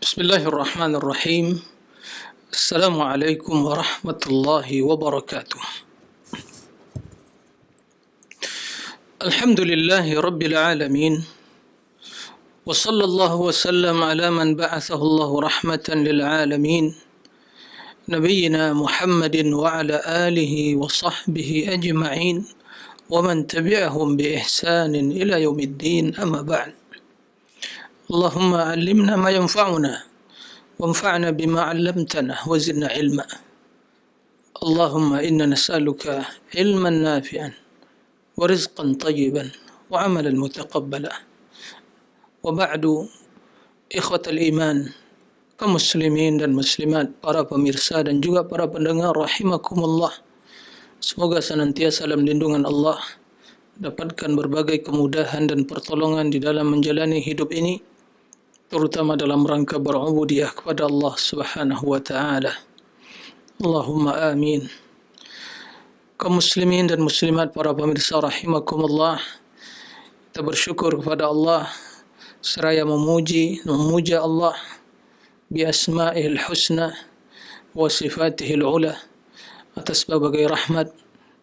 Bismillahirrahmanirrahim. Assalamualaikum warahmatullahi wabarakatuh. Alhamdulillahi rabbil alamin. Wa sallallahu wa sallam ala man ba'athahu Allahu rahmatan lil alamin. Nabiyyina Muhammadin wa ala alihi wa sahbihi ajma'in. Wa man tabi'ahum bi ihsanin ila yaumiddin, amma ba'd. Allahumma allimna ma yanfa'una وانفعنا بما علمتنا وزدنا علما. اللهم إنا نسألك علما نافعا ورزقا طيبا وعملا متقبلا. وبعد، إخوة الإيمان, kaum muslimin dan muslimat, para pemirsa dan juga para pendengar rahimakumullah, semoga senantiasa dalam lindungan Allah, dapatkan berbagai kemudahan dan pertolongan di dalam menjalani hidup ini, terutama dalam rangka berubudiyah kepada Allah Subhanahu wa taala. Allahumma amin. Kaum muslimin dan muslimat, para pemirsa rahimakumullah, kita bersyukur kepada Allah seraya memuja Allah bi asma'ihil husna wa sifatihil ula, atas berbagai rahmat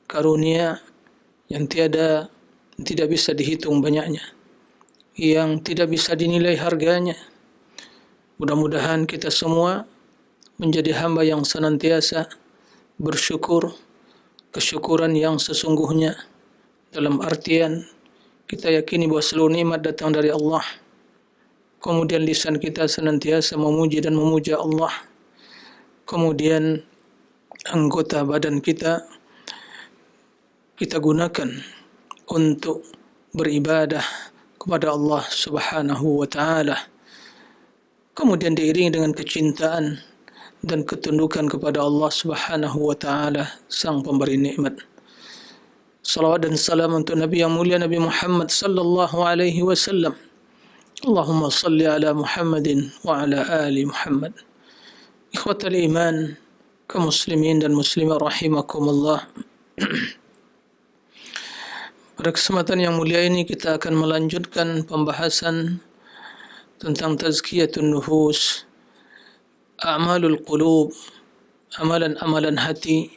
karunia yang tidak bisa dihitung banyaknya, yang tidak bisa dinilai harganya. Mudah-mudahan kita semua menjadi hamba yang senantiasa bersyukur, kesyukuran yang sesungguhnya, dalam artian kita yakini bahawa seluruh nikmat datang dari Allah. Kemudian lisan kita senantiasa memuji dan memuja Allah. Kemudian anggota badan kita gunakan untuk beribadah kepada Allah Subhanahu wa taala. Kemudian diiringi dengan kecintaan dan ketundukan kepada Allah Subhanahu wa taala, sang pemberi nikmat. Salawat dan salam untuk Nabi yang mulia, Nabi Muhammad sallallahu alaihi wasallam. Allahumma salli ala Muhammadin wa ala ali Muhammad. Ikhwatal iman, kaum muslimin dan muslimat rahimakumullah. Pada kesempatan yang mulia ini kita akan melanjutkan pembahasan tentang tazkiyatun nufus, a'malul qulub, amalan-amalan hati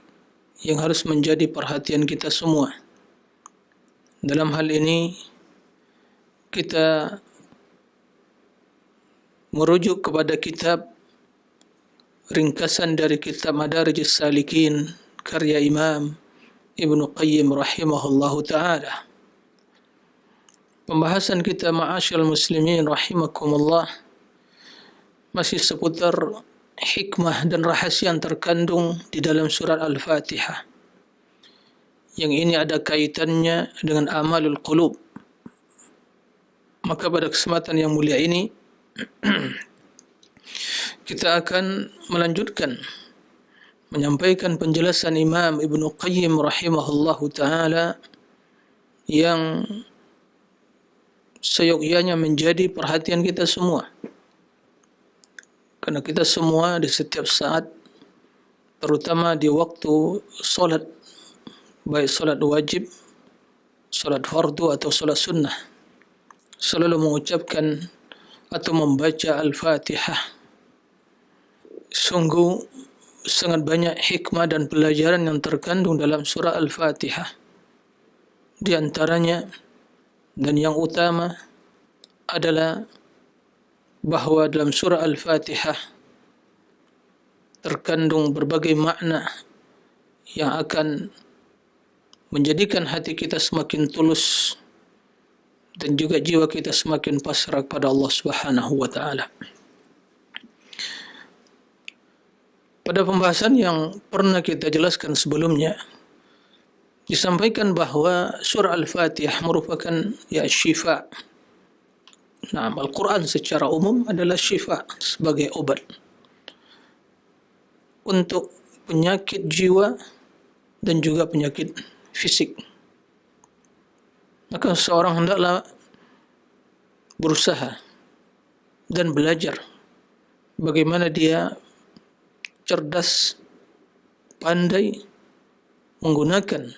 yang harus menjadi perhatian kita semua. Dalam hal ini kita merujuk kepada kitab ringkasan dari kitab Madarijus Salikin karya Imam Ibnu Qayyim rahimahullahu ta'ala. Pembahasan kita, ma'asyal muslimin rahimakumullah, masih seputar hikmah dan rahasia yang terkandung di dalam surat Al-Fatihah, yang ini ada kaitannya dengan amalul qulub. Maka pada kesempatan yang mulia ini kita akan melanjutkan menyampaikan penjelasan Imam Ibnu Qayyim rahimahullahu ta'ala yang seyogyanya menjadi perhatian kita semua. Karena kita semua di setiap saat, terutama di waktu solat, baik solat wajib, solat fardu atau solat sunnah, selalu mengucapkan atau membaca Al-Fatihah. Sungguh sangat banyak hikmah dan pelajaran yang terkandung dalam surah Al-Fatihah. Di antaranya dan yang utama adalah bahawa dalam surah Al-Fatihah terkandung berbagai makna yang akan menjadikan hati kita semakin tulus dan juga jiwa kita semakin pasrah kepada Allah Subhanahu wa taala. Pada pembahasan yang pernah kita jelaskan sebelumnya, disampaikan bahawa surah Al-Fatihah merupakan syifa. Al-Quran secara umum adalah syifa, sebagai obat untuk penyakit jiwa dan juga penyakit fisik. Maka seorang hendaklah berusaha dan belajar bagaimana dia cerdas, pandai menggunakan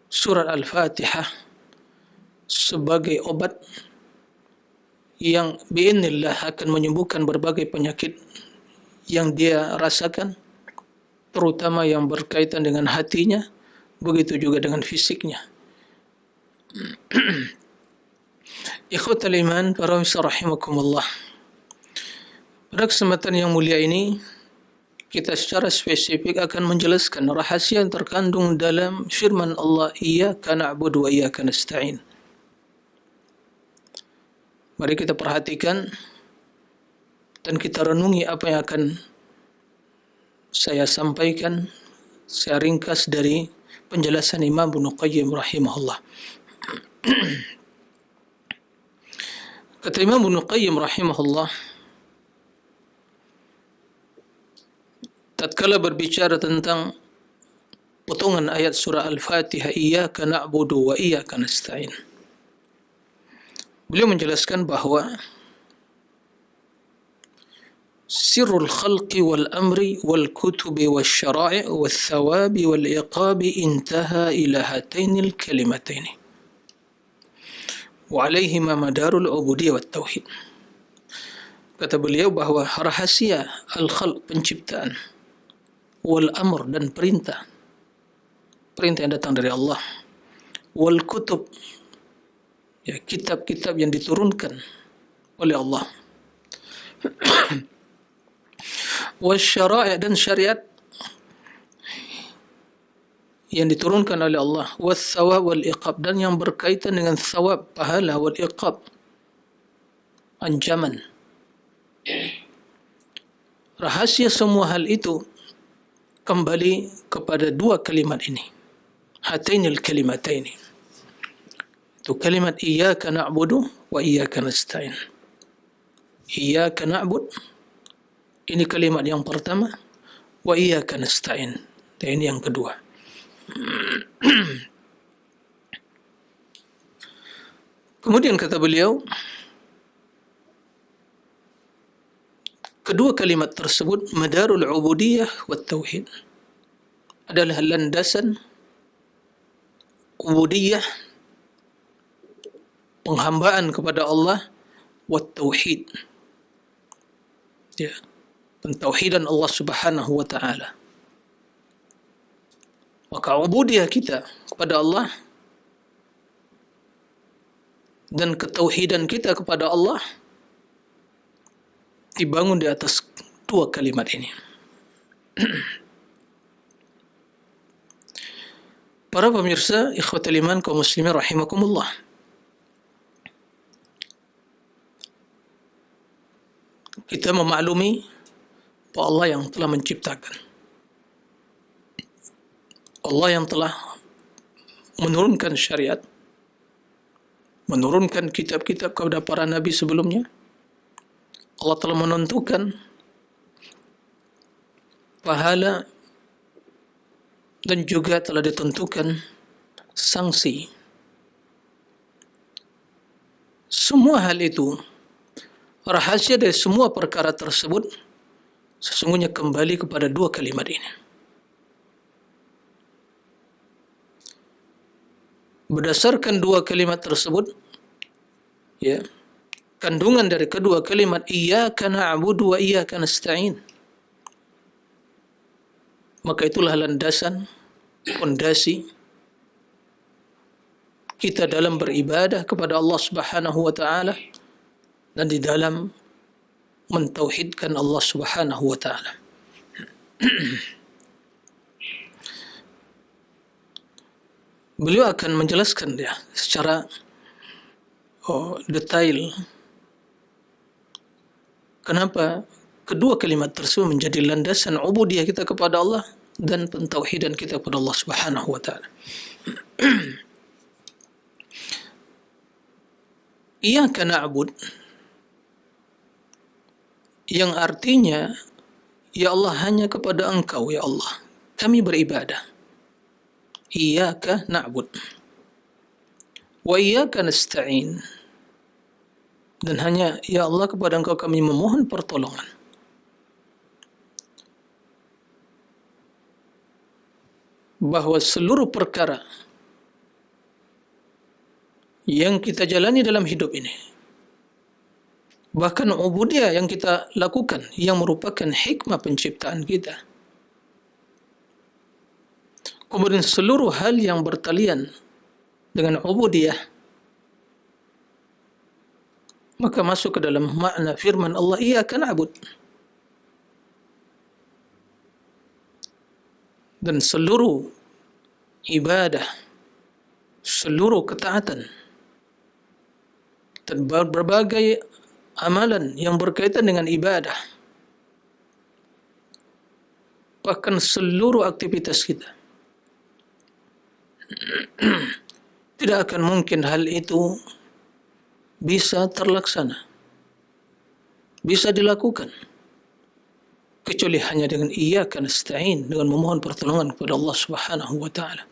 surat Al-Fatihah sebagai obat yang biiznillah akan menyembuhkan berbagai penyakit yang dia rasakan, terutama yang berkaitan dengan hatinya, begitu juga dengan fisiknya. Ikhwatal iman, para pemirsa rahimakumullah. Pada kesempatan yang mulia ini, kita secara spesifik akan menjelaskan rahasia yang terkandung dalam firman Allah, Iyyaka na'budu wa iyyaka nasta'in. Mari kita perhatikan dan kita renungi apa yang akan saya sampaikan, saya ringkas dari penjelasan Imam Ibnu Qayyim rahimahullah. Kata Imam Ibnu Qayyim rahimahullah, tatkala berbicara tentang potongan ayat surah Al-Fatihah, Iyyaka na'budu wa iyyaka nasta'in, beliau menjelaskan bahawa sirrul khalqi wal amri wal kutubi wal syara'i wal thawabi wal iqabi intaha ila hatainil kalimataini wa alaihima madarul ubudiyah wat tauhid. Kata beliau bahawa rahasia al-khalq, penciptaan, wal amr, dan perintah yang datang dari Allah, wal kutub, ya, kitab-kitab yang diturunkan oleh Allah, wal syara'i, dan syariat yang diturunkan oleh Allah, wal thawab wal iqab, dan yang berkaitan dengan thawab, pahala, wal iqab, ancaman. Rahasia semua hal itu kembali kepada dua kalimat ini, hatainil kalimataini. Itu kalimat Iyyaka na'budu wa iyyaka nasta'in. Iyyaka na'bud, ini kalimat yang pertama, wa iyyaka nasta'in, dan ini yang kedua. Kemudian kata beliau, kedua kalimat tersebut, madarul ubudiyah wat tauhid, adalah landasan ubudiyah, penghambaan kepada Allah, wat tauhid, ya, pentauhidan Allah Subhanahu wa taala. Maka ubudiyah kita kepada Allah dan ketauhidan kita kepada Allah dibangun di atas dua kalimat ini. Para pemirsa, ikhwatul iman, kaum muslimin rahimakumullah. Kita memaklumi bahwa Allah yang telah menciptakan, Allah yang telah menurunkan syariat, menurunkan kitab-kitab kepada para nabi sebelumnya. Allah telah menentukan pahala dan juga telah ditentukan sanksi. Semua hal itu, rahasia dari semua perkara tersebut sesungguhnya kembali kepada dua kalimat ini. Berdasarkan dua kalimat tersebut, ya, kandungan dari kedua kalimat Iyyaka na'budu wa iyyaka nasta'in, maka itulah landasan, fondasi kita dalam beribadah kepada Allah Subhanahu wa taala dan di dalam mentauhidkan Allah Subhanahu wa taala. Beliau akan menjelaskan dia secara detail kenapa kedua kalimat tersebut menjadi landasan ubudiyah kita kepada Allah dan pentauhidan kita kepada Allah Subhanahu wa taala. Iyyaka na'bud, yang artinya, ya Allah, hanya kepada Engkau ya Allah kami beribadah. Iyyaka na'bud wa iyyaka nasta'in, dan hanya ya Allah kepada Engkau kami memohon pertolongan. Bahwa seluruh perkara yang kita jalani dalam hidup ini, bahkan ubudiyah yang kita lakukan yang merupakan hikmah penciptaan kita. Kemudian seluruh hal yang bertalian dengan ubudiyah, maka masuk ke dalam makna firman Allah, iyyaka na'bud. Dan seluruh ibadah, seluruh ketaatan, dan berbagai amalan yang berkaitan dengan ibadah, bahkan seluruh aktivitas kita, tidak akan mungkin hal itu bisa terlaksana, bisa dilakukan, kecuali hanya dengan iyyaka nasta'in, dengan memohon pertolongan kepada Allah Subhanahu wa taala.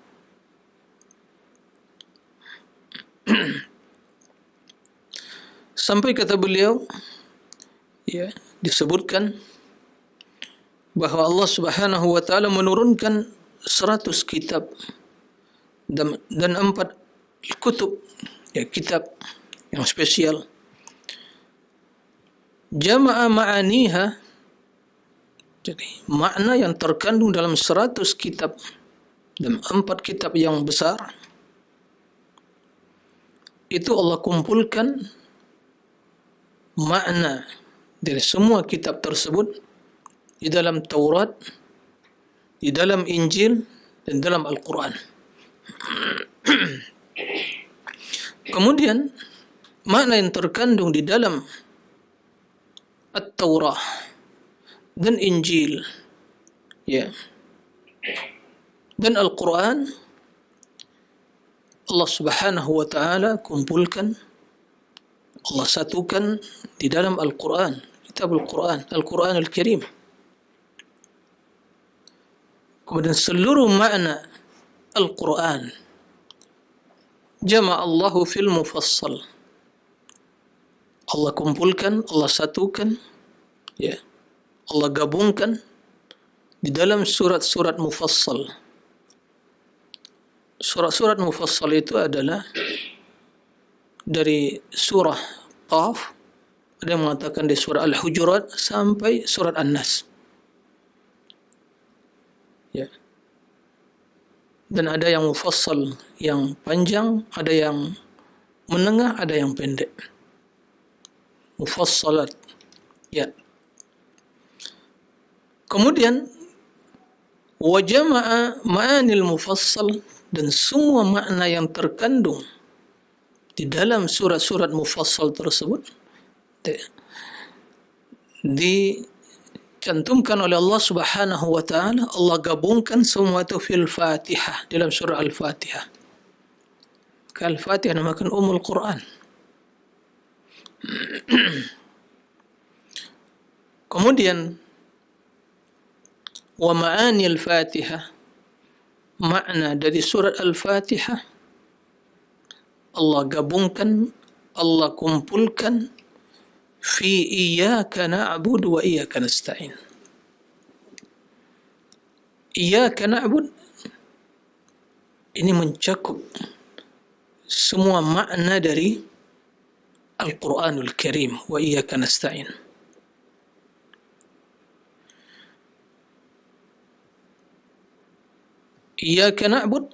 Sampai kata beliau, ya, disebutkan bahwa Allah Subhanahu wa taala menurunkan 100 kitab dan 4 kutub, ya, kitab yang spesial. Jama'a ma'aniha, jadi makna yang terkandung dalam 100 kitab dan 4 kitab yang besar, itu Allah kumpulkan makna dari semua kitab tersebut di dalam Taurat, di dalam Injil, dan dalam Al-Quran. Kemudian makna yang terkandung di dalam At-Taurah dan Injil, ya, dan Al-Quran, Allah Subhanahu wa taala kumpulkan, Allah satukan di dalam Al-Quran, kitab Al-Quran, Al-Quran Al-Karim. Kemudian seluruh makna Al-Quran jama'allahu fil mufassal, Allah kumpulkan, Allah satukan, ya, Allah gabungkan di dalam surat-surat mufassal. Surat-surat mufassal itu adalah dari surah Qaf, ada yang mengatakan di surah Al-Hujurat sampai surat An-Nas, ya. Dan ada yang mufassal yang panjang, ada yang menengah, ada yang pendek. Mufassalat, ya. Kemudian wa jama'a ma'anil mufassal, dan semua makna yang terkandung di dalam surat-surat mufassal tersebut dicantumkan oleh Allah Subhanahu wa taala. Allah gabungkan semua itu fil Fatihah, dalam surah Al-Fatihah. Al-Fatihah namakan Ummul Quran. Kemudian wa ma'ani al-Fatihah, makna dari surat Al-Fatihah Allah gabungkan, Allah kumpulkan fi iyyaka na'budu wa iyyaka nasta'in. Iyyaka na'bud ini mencakup semua makna dari Al-Quranul Karim, wa iyyaka nasta'in. Iyyaka na'bud,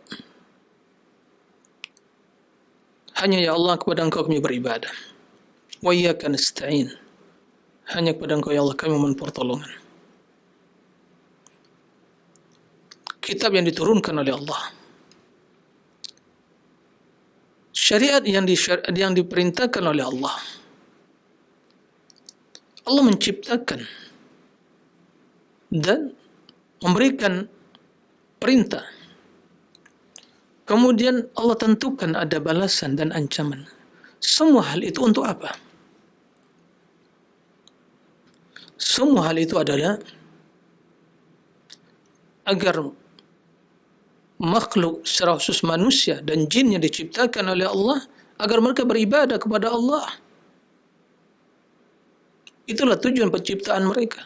hanya ya Allah kepada Engkau kami beribadah. Wa iyyaka nasta'in, hanya kepada Engkau ya Allah kami memohon pertolongan. Kitab yang diturunkan oleh Allah, syariat yang diperintahkan oleh Allah. Allah menciptakan dan memberikan perintah. Kemudian Allah tentukan ada balasan dan ancaman. Semua hal itu untuk apa? Semua hal itu adalah agar makhluk secara khusus manusia dan jin yang diciptakan oleh Allah, agar mereka beribadah kepada Allah. Itulah tujuan penciptaan mereka.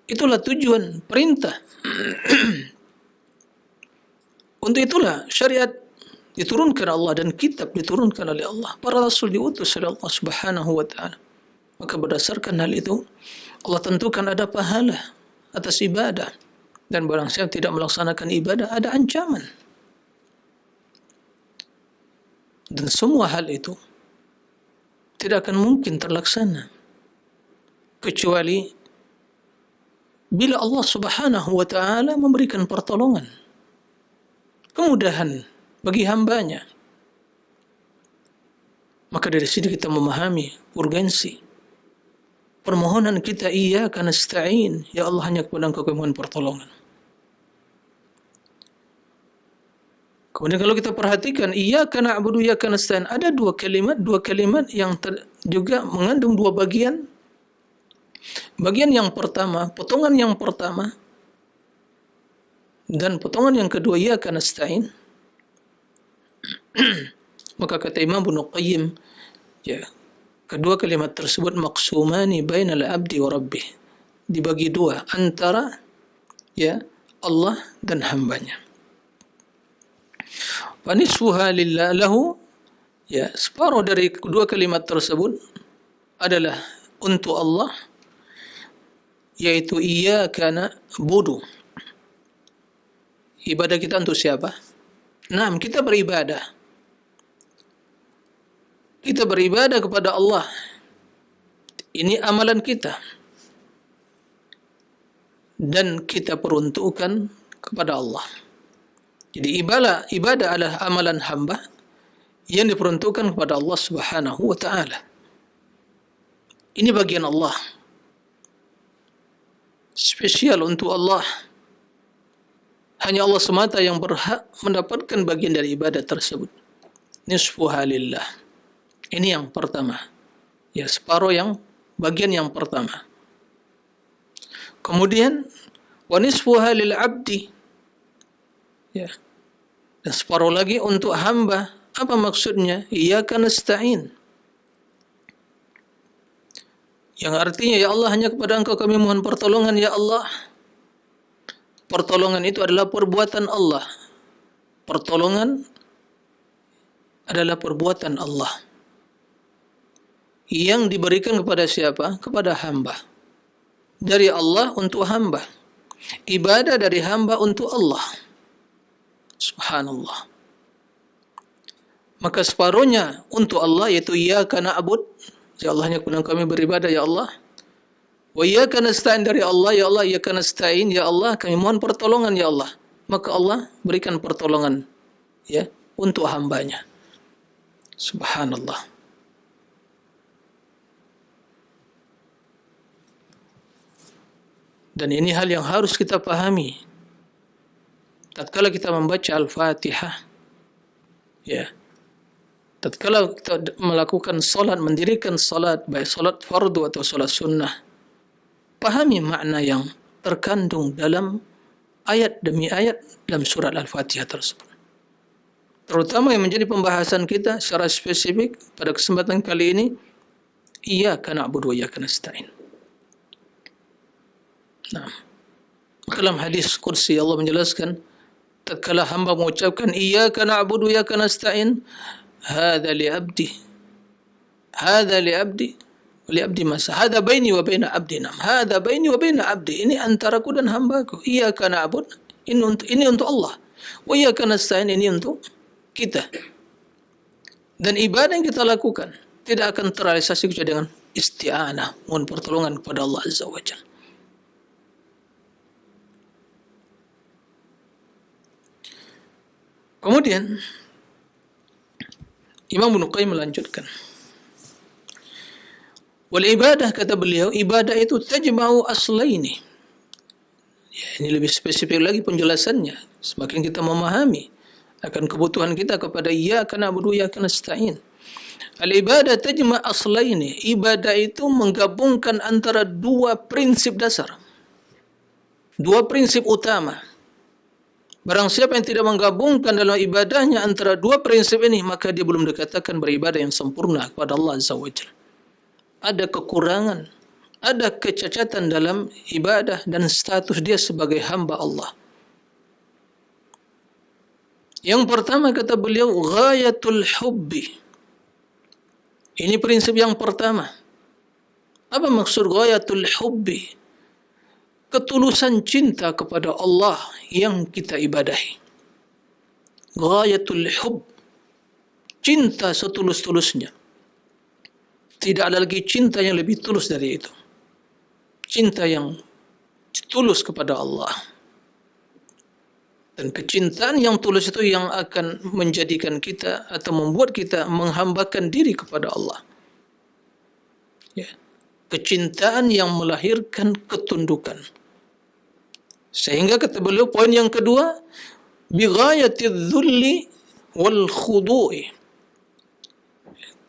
Itulah tujuan perintah. Untuk itulah syariat diturunkan Allah dan kitab diturunkan oleh Allah. Para rasul diutus oleh Allah Subhanahu wa taala Maka berdasarkan hal itu, Allah tentukan ada pahala atas ibadah. Dan barang siapa tidak melaksanakan ibadah, ada ancaman. Dan semua hal itu tidak akan mungkin terlaksana kecuali bila Allah Subhanahu wa ta'ala memberikan pertolongan, kemudahan bagi hambanya. Maka dari sini kita memahami urgensi permohonan kita, iyyaka nasta'in, ya Allah, hanya kepada Engkau kami mohon pertolongan. Kemudian kalau kita perhatikan iyyaka na'budu wa iyyaka nasta'in, ada dua kalimat yang juga mengandung dua bagian. Bagian yang pertama, potongan yang pertama, dan potongan yang kedua iyyaka nasta'in. Maka kata Imam Ibnu Qayyim, ya, kedua kalimat tersebut maqsumani bainal abdi wa rabbih, dibagi dua antara ya Allah dan hambanya. Wa nisfuha lillah lahu, ya, separuh dari kedua kalimat tersebut adalah untuk Allah, yaitu iyyaka na'budu. Ibadah kita untuk siapa? Nah, kita beribadah. Kita beribadah kepada Allah. Ini amalan kita. Dan kita peruntukkan kepada Allah. Jadi ibadah adalah amalan hamba yang diperuntukkan kepada Allah Subhanahu wa ta'ala. Ini bagian Allah. Spesial untuk Allah. Hanya Allah semata yang berhak mendapatkan bagian dari ibadah tersebut. Nisfuha lillah. Ini yang pertama. Ya, separuh yang bagian yang pertama. Kemudian wa nisfuha lil abdi. Ya. Dan separuh lagi untuk hamba. Apa maksudnya? Iyyaka nasta'in. Yang artinya, ya Allah, hanya kepada Engkau kami mohon pertolongan, ya Allah. Pertolongan itu adalah perbuatan Allah. Pertolongan adalah perbuatan Allah yang diberikan kepada siapa? Kepada hamba. Dari Allah untuk hamba. Ibadah dari hamba untuk Allah. Subhanallah. Maka separuhnya untuk Allah, yaitu iyyaka na'bud, ya Allah, hanya kepada kami beribadah, ya Allah. Wa iyyaka nasta'in, dari Allah, ya Allah, iyyaka nasta'in, ya Allah, kami mohon pertolongan, ya Allah. Maka Allah berikan pertolongan, ya, untuk hambanya. Subhanallah. Dan ini hal yang harus kita pahami tatkala kita membaca Al-Fatihah, ya. Tatkala kita melakukan salat, mendirikan salat, baik salat fardu atau salat sunnah, pahami makna yang terkandung dalam ayat demi ayat dalam surat Al-Fatihah tersebut. Terutama yang menjadi pembahasan kita secara spesifik pada kesempatan kali ini, iyyaka na'budu wa iyyaka nasta'in. Nah, dalam hadis qudsi Allah menjelaskan, tatkala hamba mengucapkan iyyaka na'budu wa iyyaka nasta'in, hadza li 'abdi, hadza li 'abdi, wa li 'abdi masa, hadza baini wa baina 'abdi, nam, hadza baini wa baina 'abdi, ini antaraku dan hambaku. Iyyaka na'bud, ini untuk Allah. Wa iyyaka nasta'in, ini untuk kita. Dan ibadah yang kita lakukan tidak akan terrealisasi kecuali dengan isti'anah, mohon pertolongan kepada Allah Azza wa Jalla. Kemudian Imam Ibnu Qayyim melanjutkan, wal ibadah, kata beliau, ibadah itu tajma'u aslaini. Ya, ini lebih spesifik lagi penjelasannya. Semakin kita memahami akan kebutuhan kita kepada iyyaka na'budu wa iyyaka nasta'in. Al ibadah tajma' aslaini. Ibadah itu menggabungkan antara dua prinsip dasar. Dua prinsip utama. Barang siapa yang tidak menggabungkan dalam ibadahnya antara dua prinsip ini, maka dia belum dikatakan beribadah yang sempurna kepada Allah Azza wa Jalla. Ada kekurangan, ada kecacatan dalam ibadah dan status dia sebagai hamba Allah. Yang pertama, kata beliau, ghayatul hubbi. Ini prinsip yang pertama. Apa maksud ghayatul hubbi? Ketulusan cinta kepada Allah yang kita ibadahi. Ghayatul hubb, cinta setulus-tulusnya. Tidak ada lagi cinta yang lebih tulus dari itu. Cinta yang tulus kepada Allah. Dan kecintaan yang tulus itu yang akan menjadikan kita atau membuat kita menghambakan diri kepada Allah. Ya. Kecintaan yang melahirkan ketundukan. Sehingga kata beliau, poin yang kedua, bighayatiz zulli wal khudu'i.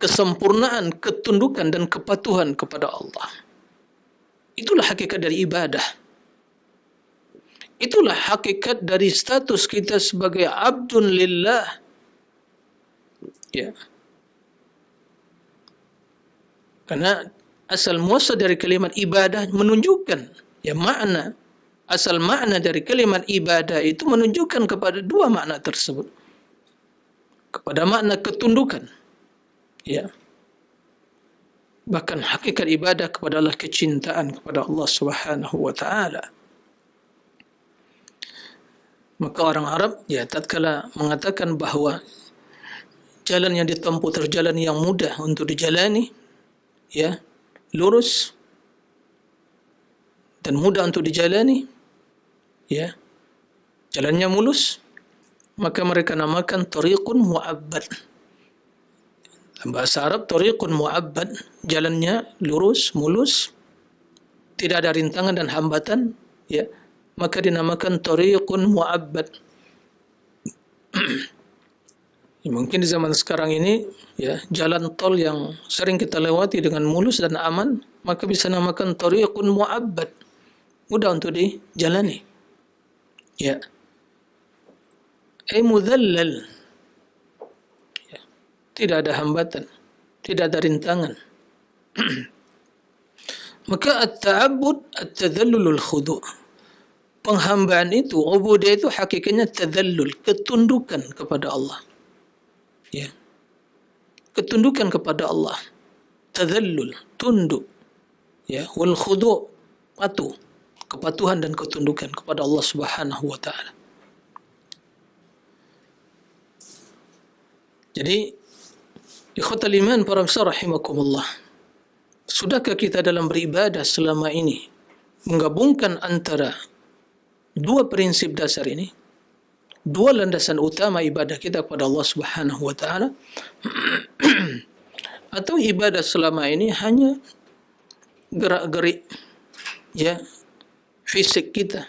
Kesempurnaan, ketundukan dan kepatuhan kepada Allah. Itulah hakikat dari ibadah. Itulah hakikat dari status kita sebagai abdun lillah. Ya. Karena asal muasal dari kalimat ibadah menunjukkan ya makna. Asal makna dari kalimat ibadah itu menunjukkan kepada dua makna tersebut. Kepada makna ketundukan. Ya. Bahkan hakikat ibadah kepada Allah, kecintaan kepada Allah Subhanahu wa taala. Maka orang Arab ya tatkala mengatakan bahawa jalan yang ditempuh terjalan yang mudah untuk dijalani, ya, lurus dan mudah untuk dijalani, ya, jalannya mulus, maka mereka namakan tariqun mu'abbad. Dalam bahasa Arab, tariqun mu'abbad, jalannya lurus, mulus, tidak ada rintangan dan hambatan, ya, maka dinamakan tariqun mu'abbad. Ya, mungkin di zaman sekarang ini, ya, jalan tol yang sering kita lewati dengan mulus dan aman, maka bisa namakan tariqun mu'abbad, mudah untuk dijalani. Ya, mudhallal, ya, tidak ada hambatan, tidak ada rintangan. Maka at-ta'abbud at-tadhallul khudu'. Penghambaan itu, ubudiyah itu hakikatnya tadhallul, ketundukan kepada Allah. Ya. Ketundukan kepada Allah. Tadhallul, tunduk. Ya, wal khudu', patuh. Kepatuhan dan ketundukan kepada Allah Subhanahu wa taala. Jadi, ikhwatal iman para besar rahimakumullah. Sudahkah kita dalam beribadah selama ini menggabungkan antara dua prinsip dasar ini? Dua landasan utama ibadah kita kepada Allah Subhanahu wa taala. Atau ibadah selama ini hanya gerak-gerik, ya, fisik kita,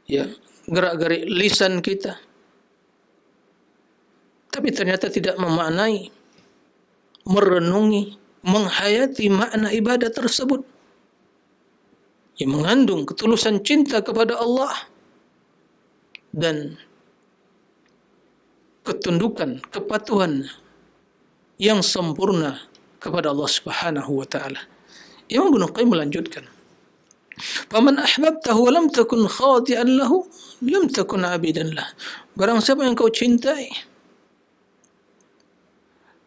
ya, gerak-gerik lisan kita, tapi ternyata tidak memaknai, merenungi, menghayati makna ibadah tersebut yang mengandung ketulusan cinta kepada Allah dan ketundukan, kepatuhan yang sempurna kepada Allah Subhanahu wa taala. Imam Ibnu Qayyim melanjutkan, "Faman ahbabtahu wa lam takun khadi'an lahu, lam takun 'abidan lah." Barang siapa yang kau cintai,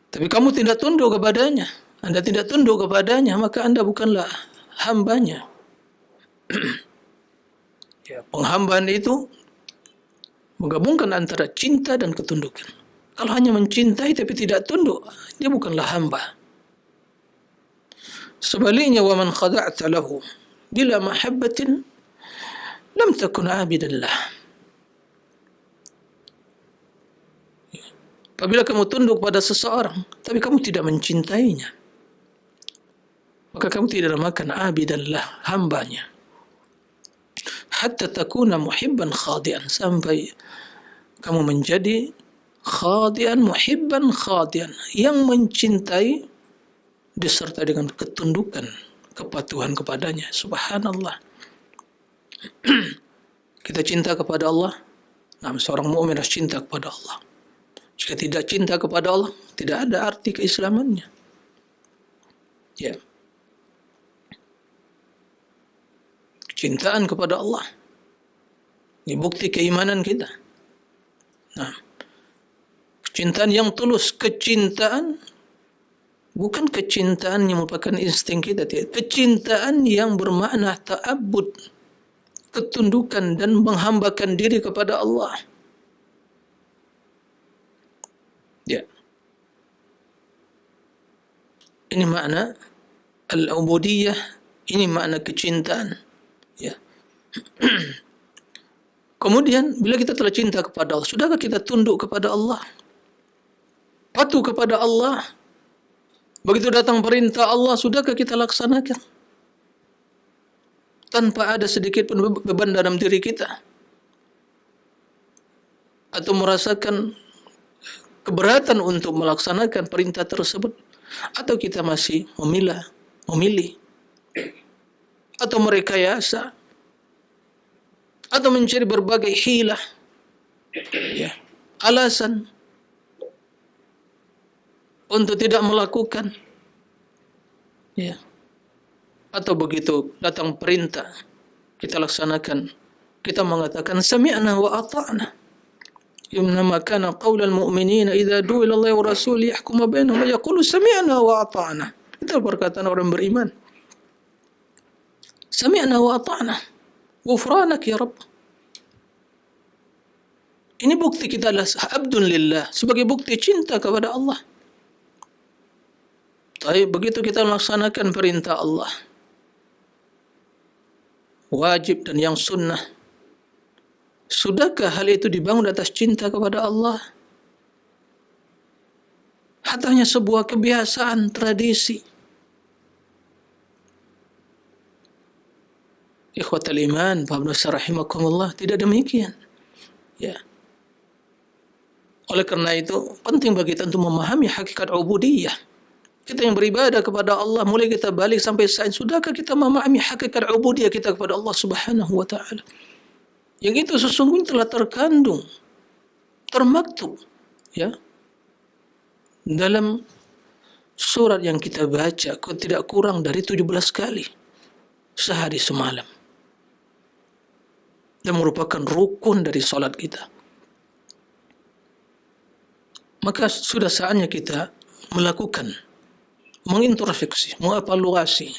tapi kamu tidak tunduk kepadanya, Anda tidak tunduk kepadanya, maka Anda bukanlah hambanya. Ya, penghambaan itu menggabungkan antara cinta dan ketundukan. Kalau hanya mencintai tapi tidak tunduk, dia bukanlah hamba. Sebaliknya, wa man khada'ta lahu bila mahabbatin lam takun 'abidan lah. Apabila kamu tunduk pada seseorang tapi kamu tidak mencintainya, maka kamu tidak namakan 'abidan lah, hambanya. Hatta takuna muhibban khadi'an, sampai kamu menjadi khadi'an, muhibban khadi'an, yang mencintai disertai dengan ketundukan, kepatuhan kepadanya. Subhanallah. Kita cinta kepada Allah. Nah, seorang mukmin harus cinta kepada Allah. Jika tidak cinta kepada Allah, tidak ada arti keislamannya. Ya. Cintaan kepada Allah ini bukti keimanan kita. Nah, kecintaan yang tulus, kecintaan bukan kecintaan yang merupakan insting kita, tidak. Kecintaan yang bermakna ta'abbud, ketundukan dan menghambakan diri kepada Allah. Ya. Ini makna al-ubudiyah, ini makna kecintaan. Ya. Kemudian bila kita telah cinta kepada Allah, sudahkah kita tunduk kepada Allah? Patuh kepada Allah? Begitu datang perintah Allah, sudahkah kita laksanakan? Tanpa ada sedikit pun beban dalam diri kita? Atau merasakan keberatan untuk melaksanakan perintah tersebut? Atau kita masih memilih, atau merekayasa, atau mencari berbagai hilah, ya, alasan untuk tidak melakukan, ya. Atau begitu datang perintah, kita laksanakan, kita mengatakan sami'na wa ata'na. Innama kana qaulal mu'minina idza du'a ila Allah wa rasulihi yahkuma bainahum yaqulu sami'na wa ata'na. Itu perkataan orang beriman. Sami'na wa ata'na. Ghufranak ya Rabb. Ini bukti kita adalah abdun lillah, sebagai bukti cinta kepada Allah. Tapi begitu kita melaksanakan perintah Allah, wajib dan yang sunnah, sudahkah hal itu dibangun atas cinta kepada Allah? Atau hanya sebuah kebiasaan, tradisi? Ikhwatal iman, rahimakumullah, tidak demikian. Ya. Oleh karena itu, penting bagi kita untuk memahami hakikat ubudiyah. Kita yang beribadah kepada Allah, mulai kita balik sampai saat, sudahkah kita memahami hakikat ubudiyah kita kepada Allah Subhanahu wa ta'ala? Yang itu sesungguhnya telah terkandung, termaktub, ya, dalam surat yang kita baca, tidak kurang dari 17 kali sehari semalam, dan merupakan rukun dari salat kita. Maka sudah saatnya kita melakukan, mengintrospeksi, mengevaluasi,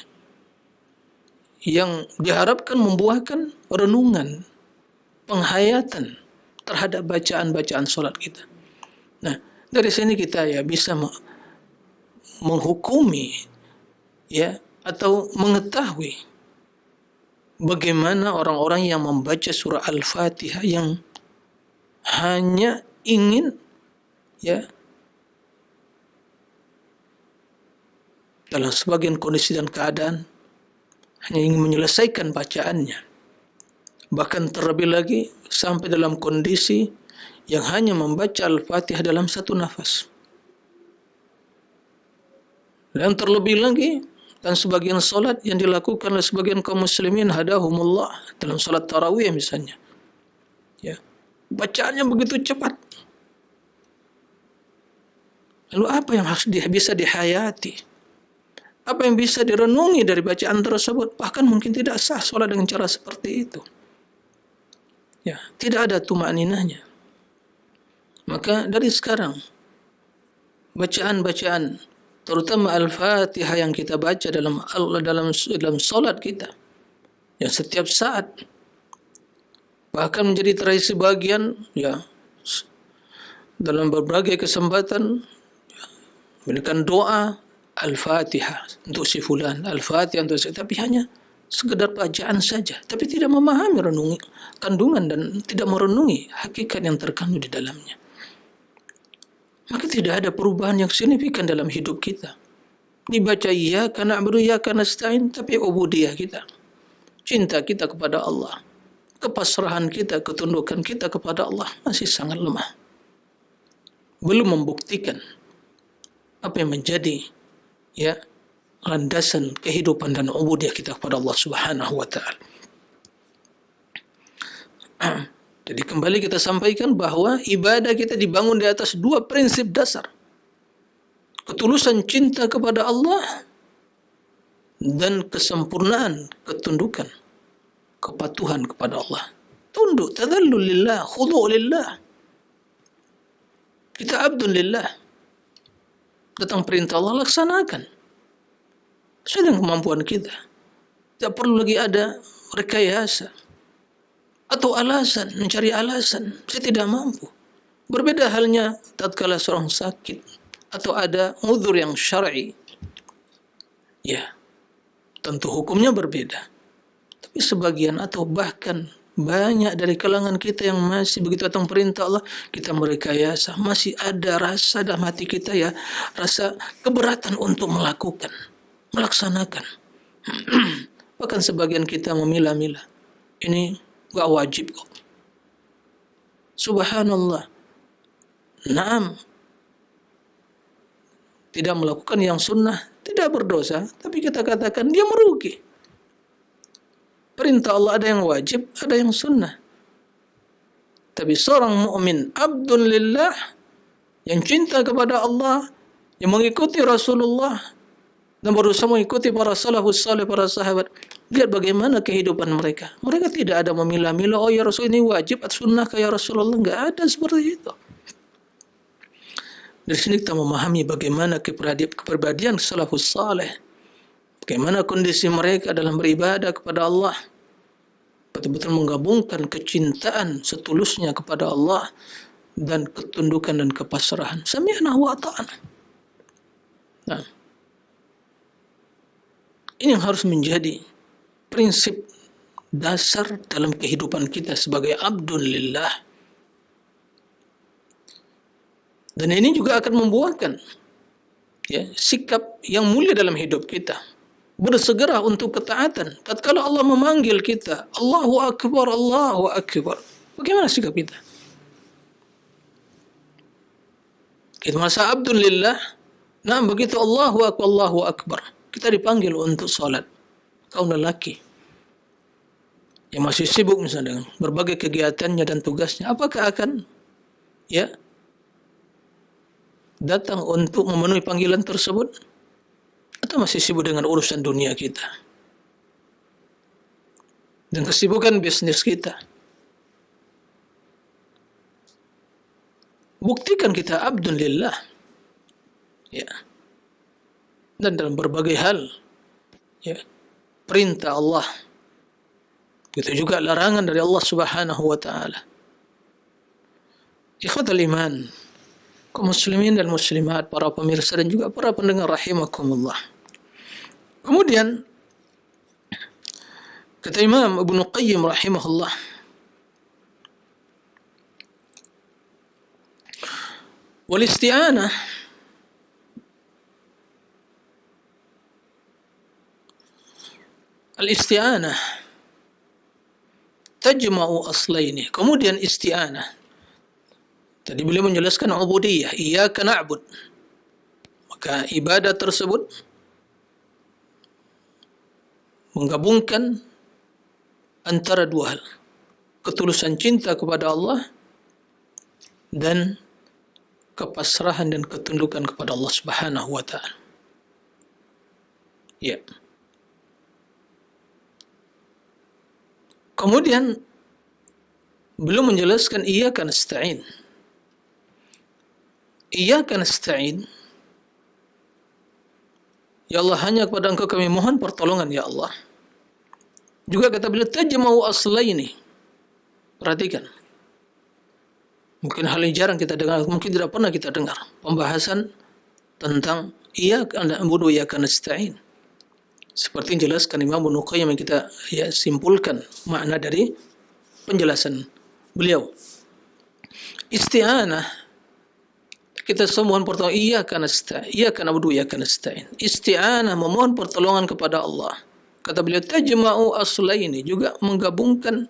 yang diharapkan membuahkan renungan, penghayatan terhadap bacaan-bacaan salat kita. Nah, dari sini kita ya bisa menghukumi, ya, atau mengetahui bagaimana orang-orang yang membaca surah Al-Fatihah yang hanya ingin, ya, dalam sebagian kondisi dan keadaan hanya ingin menyelesaikan bacaannya, bahkan terlebih lagi sampai dalam kondisi yang hanya membaca Al-Fatihah dalam satu nafas. Dan terlebih lagi, dan sebagian solat yang dilakukan oleh sebagian kaum muslimin hadahumullah dalam solat tarawih misalnya, ya, bacaannya begitu cepat. Lalu apa yang harus bisa dihayati? Apa yang bisa direnungi dari bacaan tersebut? Bahkan mungkin tidak sah solat dengan cara seperti itu. Ya, tidak ada tumaninahnya. Maka dari sekarang, bacaan-bacaan, terutama Al-Fatihah yang kita baca dalam solat kita, yang setiap saat, bahkan menjadi tradisi bagian, ya, dalam berbagai kesempatan, memberikan doa Al-Fatihah untuk si fulan, Al-Fatihah untuk si, tapi hanya sekedar bacaan saja, tapi tidak memahami renungi kandungan dan tidak merenungi hakikat yang terkandung di dalamnya. Maka tidak ada perubahan yang signifikan dalam hidup kita. Dibaca iyyaka na'budu wa iyyaka nasta'in, tapi ubudiyah kita, cinta kita kepada Allah, kepasrahan kita, ketundukan kita kepada Allah masih sangat lemah. Belum membuktikan apa yang menjadi, ya, landasan kehidupan dan ubudiyah kita kepada Allah Subhanahu wa ta'ala. Jadi kembali kita sampaikan bahwa ibadah kita dibangun di atas dua prinsip dasar. Ketulusan cinta kepada Allah dan kesempurnaan ketundukan, kepatuhan kepada Allah. Tunduk, tadallul lillah, khudu' lillah. Kita abdun lillah. Datang perintah Allah, laksanakan sesuai dengan kemampuan kita. Tidak perlu lagi ada rekayasa atau alasan, mencari alasan saya tidak mampu. Berbeda halnya tatkala seorang sakit atau ada uzur yang syar'i. Ya, tentu hukumnya berbeda. Tapi sebagian atau bahkan banyak dari kalangan kita yang masih begitu datang perintah Allah, kita merekayasa, masih ada rasa dalam hati kita ya, rasa keberatan untuk melakukan, melaksanakan. Bahkan sebagian kita memilah-milah. Ini gak wajib kok. Subhanallah. Naam. Tidak melakukan yang sunnah, tidak berdosa, tapi kita katakan dia merugi. Perintah Allah ada yang wajib, ada yang sunnah. Tapi seorang mukmin abdun lillah yang cinta kepada Allah, yang mengikuti Rasulullah dan berusaha mengikuti para salafus saleh, para sahabat. Lihat bagaimana kehidupan mereka. Mereka tidak ada memilah-milah, oh ya Rasul ini wajib atau sunnah kayak Rasulullah. Enggak ada seperti itu. Dari sini kita memahami bagaimana kepribadian salafus saleh. Bagaimana kondisi mereka dalam beribadah kepada Allah. Betul-betul menggabungkan kecintaan setulusnya kepada Allah dan ketundukan dan kepasrahan. Sami'na wa ata'na. Nah, ini yang harus menjadi prinsip dasar dalam kehidupan kita sebagai abdul lillah. Dan ini juga akan membuahkan ya, sikap yang mulia dalam hidup kita. Bersegera untuk ketaatan. Tatkala Allah memanggil kita, Allahu Akbar, Allahu Akbar. Bagaimana sikap kita? Kita masa abdul lillah. Nah, begitu Allahu Akbar, Allahu Akbar. Kita dipanggil untuk salat. Kaum lelaki yang masih sibuk misalnya dengan berbagai kegiatannya dan tugasnya, apakah akan ya datang untuk memenuhi panggilan tersebut? Atau masih sibuk dengan urusan dunia kita dan kesibukan bisnis kita? Buktikan kita abdun lillah ya, dan dalam berbagai hal ya, perintah Allah itu juga larangan dari Allah Subhanahu wa taala. Ikhwatul iman, kaum muslimin dan muslimat, para pemirsa dan juga para pendengar rahimakumullah. Kemudian kata Imam Ibnu Qayyim rahimahullah, wal isti'anah al-isti'anah tajma'u aslaini. Kemudian isti'anah, tadi beliau menjelaskan ubudiyah, iyyaka na'bud. Maka ibadah tersebut menggabungkan antara dua hal. Ketulusan cinta kepada Allah dan kepasrahan dan ketundukan kepada Allah Subhanahu wa taala. Ya. Kemudian beliau menjelaskan iyyaka nasta'in. Iyyaka nasta'in, ya Allah, hanya kepada Engkau kami mohon pertolongan ya Allah. Juga kata beliau tajma'u aslaini. Perhatikan. Mungkin hal yang jarang kita dengar, mungkin tidak pernah kita dengar pembahasan tentang iyyaka na'budu wa iyyaka nasta'in. Seperti yang dijelaskan Imam Ibnu Qayyim yang kita ya simpulkan makna dari penjelasan beliau. Isti'anah, kita semua mohon pertolongan, iyyaka nasta'in, iyyaka na'budu wa iyyaka nasta'in. Isti'anah, memohon pertolongan kepada Allah. Kata beliau tajma'u aslaini, juga menggabungkan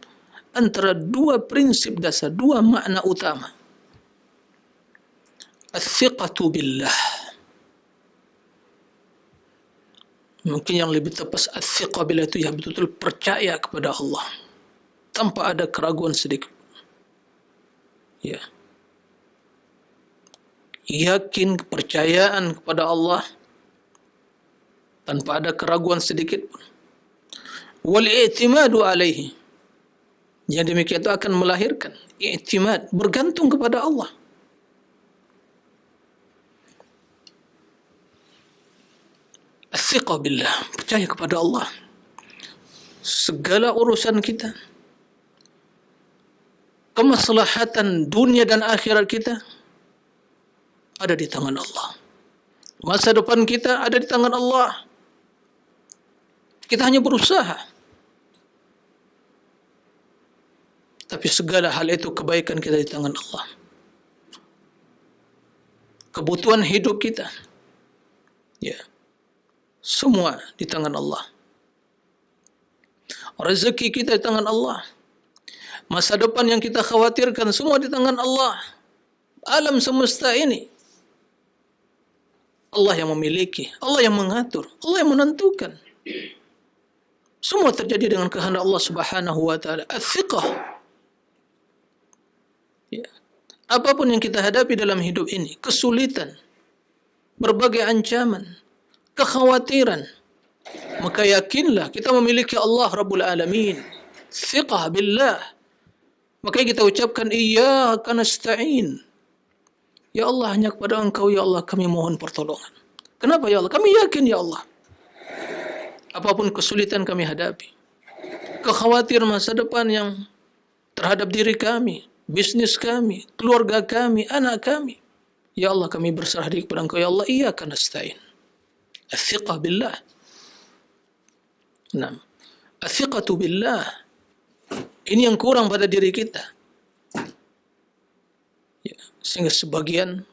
antara dua prinsip dasar, dua makna utama. As-siqatu billah. Mungkin yang lebih tepat as-siqa billah itu ya betul-betul percaya kepada Allah tanpa ada keraguan sedikit. Ya. Yakin, kepercayaan kepada Allah tanpa ada keraguan sedikit pun. Wal i'timadu alaihi. Yang demikian itu akan melahirkan i'timad, bergantung kepada Allah. As-siqah billah, percaya kepada Allah. Segala urusan kita, kemaslahatan dunia dan akhirat kita ada di tangan Allah. Masa depan kita ada di tangan Allah. Kita hanya berusaha. Tapi segala hal itu kebaikan kita di tangan Allah. Kebutuhan hidup kita, ya, semua di tangan Allah. Rezeki kita di tangan Allah. Masa depan yang kita khawatirkan semua di tangan Allah. Alam semesta ini Allah yang memiliki, Allah yang mengatur, Allah yang menentukan. Semua terjadi dengan kehendak Allah Subhanahu wa taala. Ats-tsiqah. Ya. Apapun yang kita hadapi dalam hidup ini, kesulitan, berbagai ancaman, kekhawatiran, maka yakinlah kita memiliki Allah Rabbul Alamin. Tsiqah billah. Maka kita ucapkan iyyaka nasta'in. Ya Allah, hanya kepada Engkau ya Allah kami mohon pertolongan. Kenapa ya Allah? Kami yakin ya Allah. Apapun kesulitan kami hadapi, kekhawatiran masa depan yang terhadap diri kami, bisnis kami, keluarga kami, anak kami, ya Allah kami berserah diri kepada Engkau ya Allah. Iyyaka nasta'in. Ats-tsiqah billah. Naam. Ats-tsiqatu billah. Ini yang kurang pada diri kita. Ya, sehingga sebagian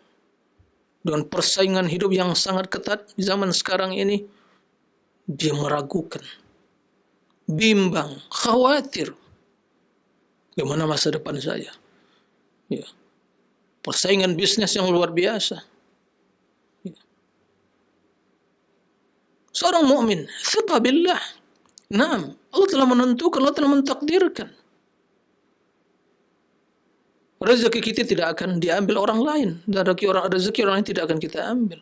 dengan persaingan hidup yang sangat ketat di zaman sekarang ini, dia meragukan, bimbang, khawatir. Bagaimana masa depan saya? Ya. Persaingan bisnis yang luar biasa. Ya. Seorang mukmin, tsiqah billah. Naam, Allah telah menentukan, Allah telah mentakdirkan. Rezeki kita tidak akan diambil orang lain, dan rezeki orang lain tidak akan kita ambil.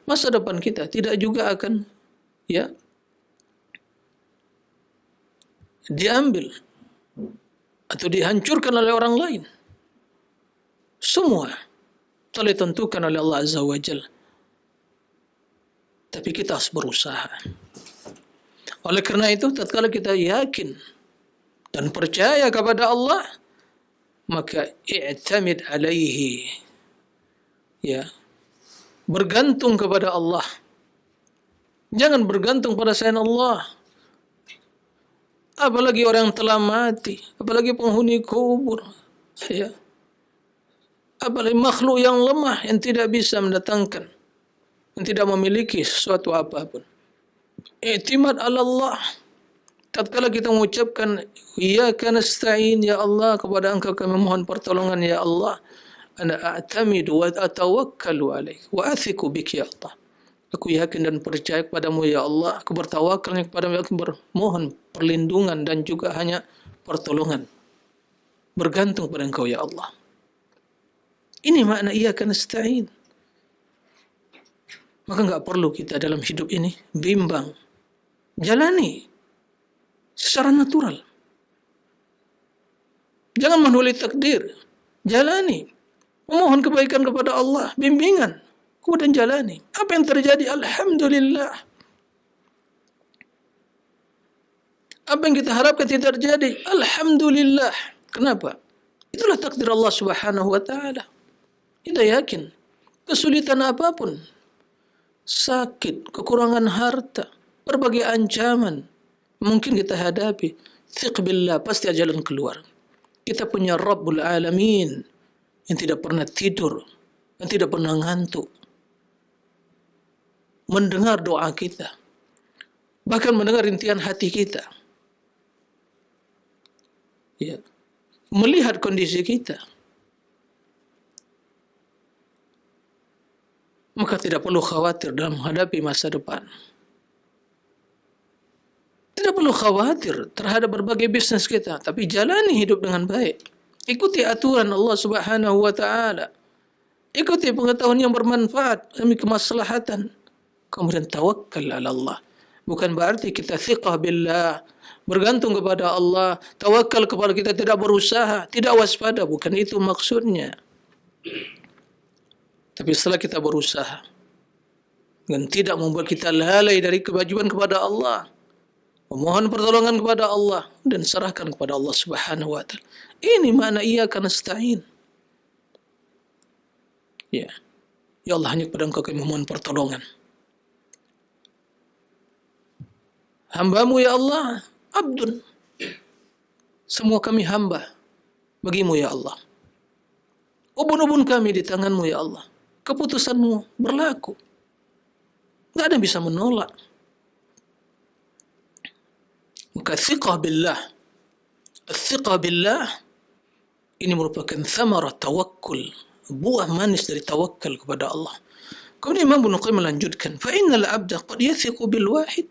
Masa depan kita tidak juga akan, ya, diambil atau dihancurkan oleh orang lain. Semua telah ditentukan oleh Allah Azza wa Jalla. Tapi kita harus berusaha. Oleh kerana itu, tatkala kita yakin dan percaya kepada Allah, maka i'tamid alaihi. Ya. Bergantung kepada Allah. Jangan bergantung pada selain Allah. Apalagi orang yang telah mati, apalagi penghuni kubur, ya. Apalagi makhluk yang lemah yang tidak bisa mendatangkan, yang tidak memiliki sesuatu apapun. I'timad ala Allah. Tatkala kita mengucapkan iyyaka nasta'in ya Allah, kepada Engkau kami mohon pertolongan ya Allah, ana a'tamidu wa atawakkalu alaik wa athiqu bik ya Allah. Aku yakin dan percaya kepadamu ya Allah, aku bertawakal kepadamu, aku bermohon perlindungan dan juga hanya pertolongan. Bergantung pada Engkau ya Allah. Ini makna iyyaka nasta'in. Maka enggak perlu kita dalam hidup ini bimbang. Jalani secara natural. Jangan menolak takdir. Jalani. Memohon kebaikan kepada Allah, bimbingan. Kemudian jalani. Apa yang terjadi? Alhamdulillah. Apa yang kita harapkan tidak terjadi? Alhamdulillah. Kenapa? Itulah takdir Allah Subhanahu wa taala. Kita yakin kesulitan apapun, sakit, kekurangan harta, berbagai ancaman mungkin kita hadapi, tsiq billah, pasti ada jalan keluar. Kita punya Rabbul Alamin yang tidak pernah tidur, yang tidak pernah ngantuk, mendengar doa kita, bahkan mendengar rintihan hati kita, ya, melihat kondisi kita. Maka tidak perlu khawatir dalam menghadapi masa depan. Tidak perlu khawatir terhadap berbagai bisnis kita, tapi jalani hidup dengan baik. Ikuti aturan Allah Subhanahu wa taala. Ikuti pengetahuan yang bermanfaat demi kemaslahatan. Kemudian tawakkal ala Allah. Bukan berarti kita tsiqah billah, bergantung kepada Allah, tawakal kepada kita, tidak berusaha, tidak waspada, bukan itu maksudnya. Tapi setelah kita berusaha, dan tidak membuat kita lalai dari kewajiban kepada Allah, memohon pertolongan kepada Allah dan serahkan kepada Allah Subhanahu wa taala. Ini makna iyyaka nasta'in. Ya. Ya Allah, hanya kepada Engkau kami memohon pertolongan. Hamba-Mu ya Allah, abdun. Semua kami hamba bagi-Mu ya Allah. Ubun-ubun kami di tangan-Mu ya Allah. Keputusan-Mu berlaku. Tidak ada yang bisa menolak. Maka thiqah billah. Thiqah billah ini merupakan thamarah tawakkul, buah manis dari tawakal kepada Allah. Kemudian Imam Ibnu Qayyim melanjutkan, fa innal abda qad yathiqu bil wahid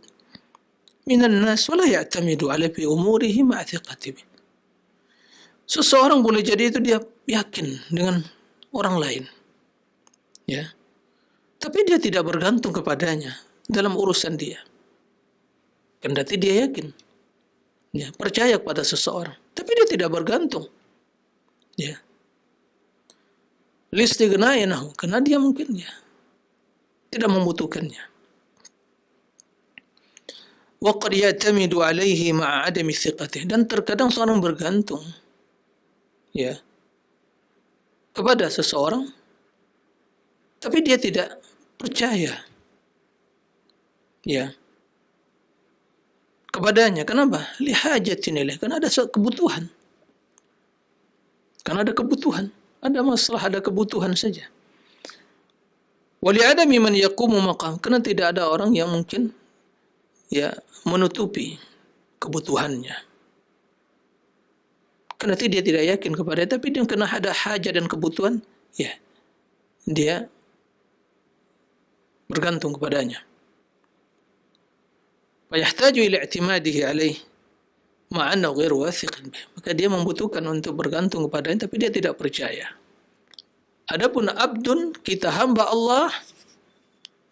minan nas wa la ya'tamidu ala fi umurihi ma'a thiqatihi. Seseorang boleh jadi itu dia yakin dengan orang lain, ya, tapi dia tidak bergantung kepadanya dalam urusan dia. Kendati dia yakin, ya, percaya kepada seseorang, tapi dia tidak bergantung, ya. Listighnainahu, karena dia mungkin ya tidak membutuhkannya. Wa qad ya'tamidu alaihi ma'a adami thiqatihi, dan terkadang seorang bergantung, ya, kepada seseorang tapi dia tidak percaya, ya, kepadanya. Kenapa? Lihajatin ilaih, karena ada kebutuhan. Karena ada kebutuhan, ada masalah, ada kebutuhan saja. Wali adami man yaqumu maqam, karena tidak ada orang yang mungkin ya menutupi kebutuhannya. Karena dia tidak yakin kepada, tapi dia kena ada hajat dan kebutuhan, ya, dia bergantung kepadanya. Fayahtaju ila i'timadihi alaih ma'anna ghairu wathiqin bih, maka dia membutuhkan untuk bergantung kepadanya, tapi dia tidak percaya. Adapun abdun, kita hamba Allah,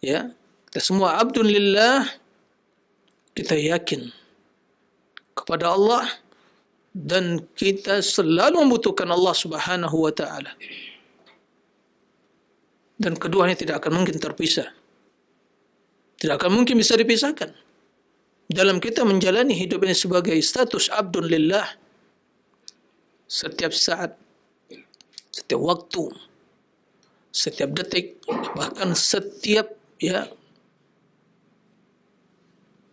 ya, kita semua abdun lillah, kita yakin kepada Allah dan kita selalu membutuhkan Allah Subhanahu wa taala. Dan keduanya tidak akan mungkin terpisah. Tidak akan mungkin bisa dipisahkan. Dalam kita menjalani hidup ini sebagai status abdun lillah, setiap saat, setiap waktu, setiap detik, bahkan setiap, ya,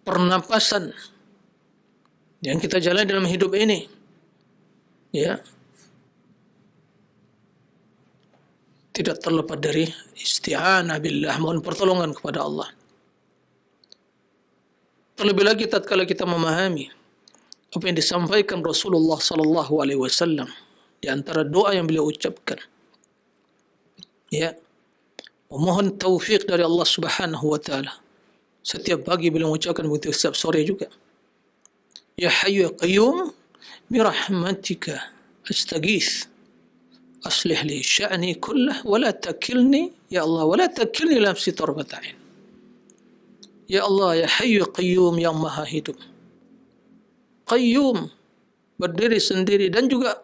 pernapasan yang kita jalani dalam hidup ini, ya, tidak terlepas dari isti'anah billah, mohon pertolongan kepada Allah. Terlebih lagi tatkala kita memahami apa yang disampaikan Rasulullah sallallahu alaihi wasallam di antara doa yang beliau ucapkan, ya, memohon taufik dari Allah Subhanahu wa taala. Setiap pagi beliau mengucapkan begitu, setiap sore juga. Ya Hayyu ya Qayyum bi rahmatika astaghits aslih li sya'ni kullah wa la takilni, ya Allah, wa la takilni ila nafsi tarfata ain. Ya Allah, ya Hayyu ya Qayyum, yang maha hidup. Qayyum, berdiri sendiri dan juga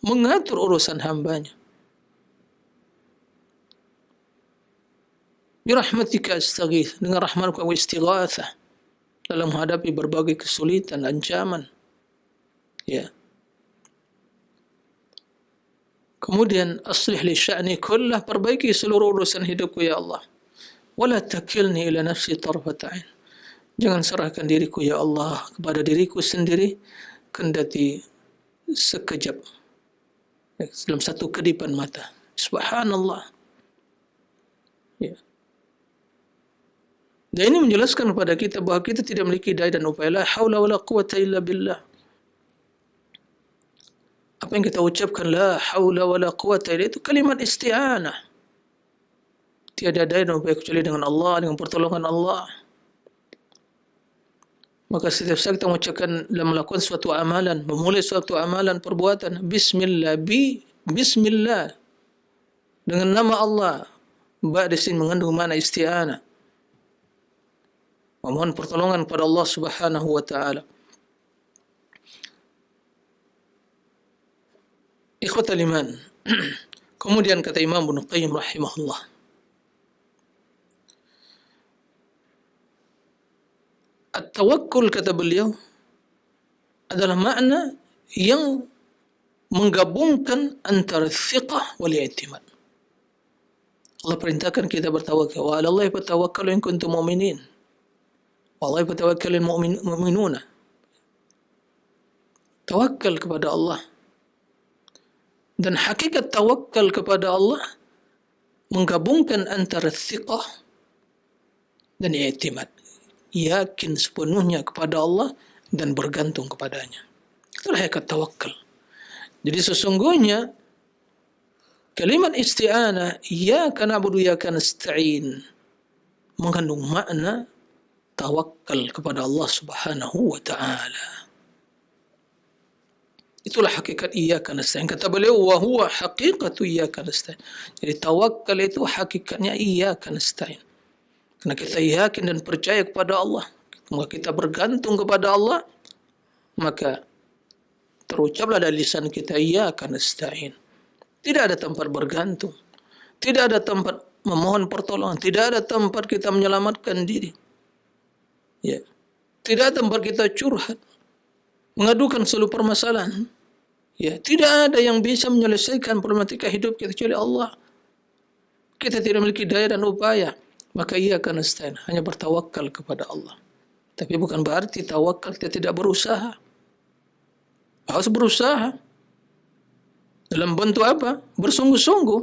mengatur urusan hambanya. Birahmatika astaghits, dengan rahmatmu aku istighatsah dalam menghadapi berbagai kesulitan, ancaman, ya. Kemudian aslih li sya'ni kullah, perbaiki seluruh urusan hidupku ya Allah. Wala takilni ila nafsi tarfata ain, jangan serahkan diriku ya Allah kepada diriku sendiri kendati sekejap, dalam satu kedipan mata. Subhanallah, ya. Dan ini menjelaskan kepada kita bahawa kita tidak memiliki daya dan upaya. La haula wala quwata illa billah. Apa yang kita ucapkan la haula wala quwata illa, itu kalimat isti'anah. Tiada daya dan upaya kecuali dengan Allah, dengan pertolongan Allah. Maka setiap saat kita mengucapkan dalam melakukan suatu amalan, memulai suatu amalan, perbuatan, bismillah, bismillah, dengan nama Allah. Ba di sini mengandung makna isti'anah, memohon pertolongan kepada Allah Subhanahu wa taala. Ikhwatal iman. Kemudian kata Imam Ibnu Qayyim rahimahullah, At-tawakkul, kata beliau, adalah makna yang menggabungkan antara thiqah wal i'timad. Allah perintahkan kita bertawakal. Wa 'ala Allahi fatawakkalu in kuntum mu'minin. Wallahi fatawakkalul mu'minuna. Tawakal kepada Allah. Dan hakikat tawakal kepada Allah menggabungkan antara thiqah dan i'timad. Yakin sepenuhnya kepada Allah dan bergantung kepadanya. Itulah hakikat tawakal. Jadi sesungguhnya kalimat isti'anah, iyyaka na'budu wa iyyaka nasta'in, mengandung makna tawakal kepada Allah Subhanahu wa ta'ala. Itulah hakikat iyyaka nasta'in. Kata beliau, wa huwa haqiqatu iyyaka nasta'in. Jadi tawakal itu hakikatnya iyyaka nasta'in. Karena kita yakin dan percaya kepada Allah, maka kita bergantung kepada Allah, maka terucaplah dari lisan kita iyyaka nasta'in. Tidak ada tempat bergantung, tidak ada tempat memohon pertolongan, tidak ada tempat kita menyelamatkan diri. Ya. Tidak ada tempat kita curhat, mengadukan seluruh permasalahan. Ya, tidak ada yang bisa menyelesaikan problematika hidup kita kecuali Allah. Kita tidak memiliki daya dan upaya, maka iyyaka nasta'in, hanya bertawakal kepada Allah. Tapi bukan berarti tawakal kita tidak berusaha. Harus berusaha. Dalam bentuk apa? Bersungguh-sungguh.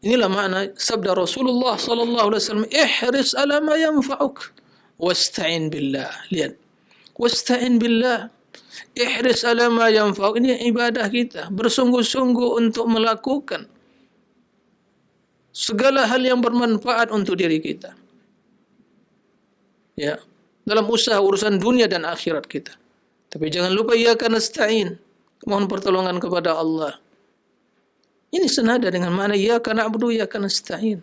Inilah makna sabda Rasulullah sallallahu alaihi wasallam, ihris ala ma yanfa'uk wasta'in billah. Lihat. Wasta'in billah. Ihris ala ma yanfa'uk. Ini ibadah kita. Bersungguh-sungguh untuk melakukan segala hal yang bermanfaat untuk diri kita. Ya. Dalam usaha urusan dunia dan akhirat kita. Tapi jangan lupa iyyaka nasta'in. Mohon pertolongan kepada Allah. Ini senada dengan makna iyyaka na'budu wa iyyaka nasta'in.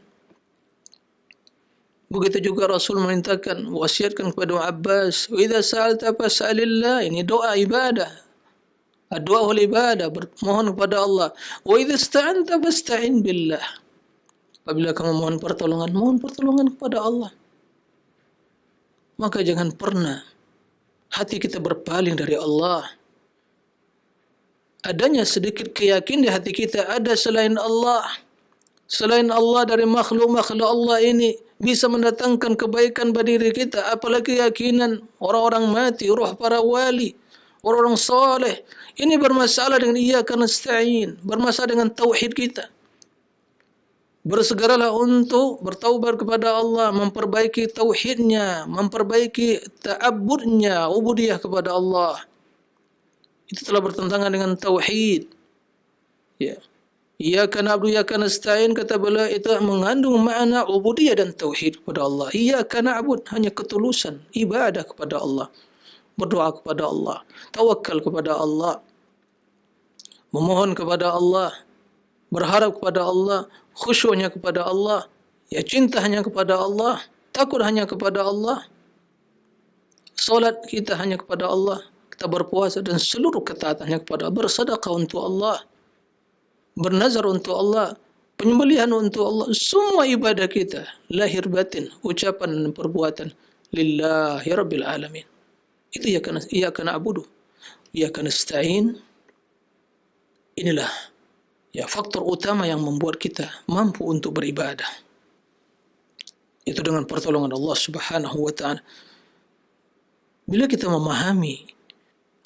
Begitu juga Rasul memerintahkan, wasiatkan kepada Abbas, wa idza sa'alta fas'alillah. Ini doa ibadah. Doa wal ibadah, bermohon kepada Allah. Wa idza ista'anta fasta'in billah. Apabila kamu mohon pertolongan kepada Allah. Maka jangan pernah hati kita berpaling dari Allah. Adanya sedikit keyakinan di hati kita ada selain Allah. Selain Allah dari makhluk-makhluk Allah ini bisa mendatangkan kebaikan bagi diri kita. Apalagi keyakinan orang-orang mati, roh para wali, orang-orang saleh. Ini bermasalah dengan iyyaka nasta'in, bermasalah dengan tauhid kita. Bersegeralah untuk bertaubat kepada Allah, memperbaiki tauhidnya, memperbaiki ta'abbudnya, ubudiyah kepada Allah. Itu telah bertentangan dengan tauhid. Ya. Iyyaka na'budu wa iyyaka nasta'in, kata beliau, itu mengandung makna ubudiyah dan tauhid kepada Allah. Iyyaka na'bud, hanya ketulusan ibadah kepada Allah, berdoa kepada Allah, tawakal kepada Allah, memohon kepada Allah, berharap kepada Allah, khusyuknya kepada Allah, ya cinta hanya kepada Allah, takut hanya kepada Allah, salat kita hanya kepada Allah, kita berpuasa dan seluruh ketaatannya kepada Allah, bersedekah untuk Allah, bernazar untuk Allah, penyembelihan untuk Allah, semua ibadah kita, lahir batin, ucapan dan perbuatan, lillahi rabbil alamin. Itu iyyaka na'budu, iyyaka nasta'in. Inilah ya faktor utama yang membuat kita mampu untuk beribadah. Itu dengan pertolongan Allah Subhanahu wa ta'ala. Bila kita memahami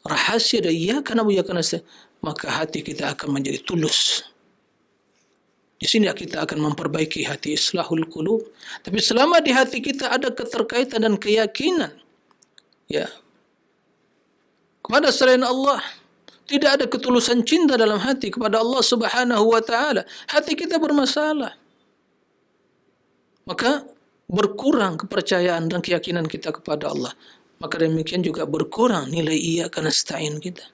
rahasia dari iyyaka na'budu wa iyyaka nasta'in, maka hati kita akan menjadi tulus. Di sini kita akan memperbaiki hati, islahul qulub. Tapi selama di hati kita ada keterkaitan dan keyakinan ya kepada selain Allah, tidak ada ketulusan cinta dalam hati kepada Allah Subhanahu wa ta'ala, hati kita bermasalah. Maka berkurang kepercayaan dan keyakinan kita kepada Allah. Maka demikian juga berkurang nilai iyyaka nasta'in kita.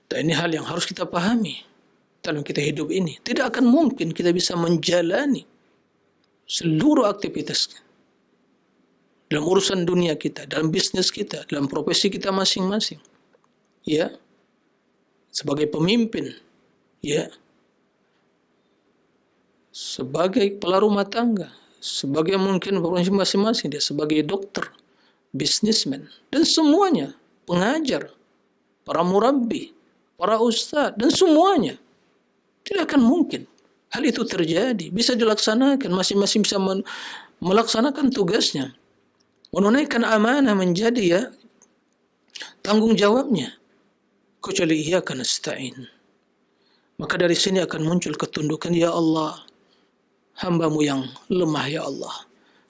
Dan ini hal yang harus kita pahami dalam kita hidup ini. Tidak akan mungkin kita bisa menjalani seluruh aktivitas dalam urusan dunia kita, dalam bisnis kita, dalam profesi kita masing-masing. Ya. Sebagai pemimpin, ya. Sebagai kepala rumah tangga, sebagai mungkin masing-masing dia sebagai dokter, bisnismen, dan semuanya, pengajar, para murabbi, para ustaz, dan semuanya. Tidak akan mungkin hal itu terjadi. Bisa dilaksanakan, masing-masing bisa melaksanakan tugasnya, menunaikan amanah menjadi tanggung jawabnya. Kecuali iyyaka nasta'in. Maka dari sini akan muncul ketundukan, ya Allah, hamba-Mu yang lemah, ya Allah,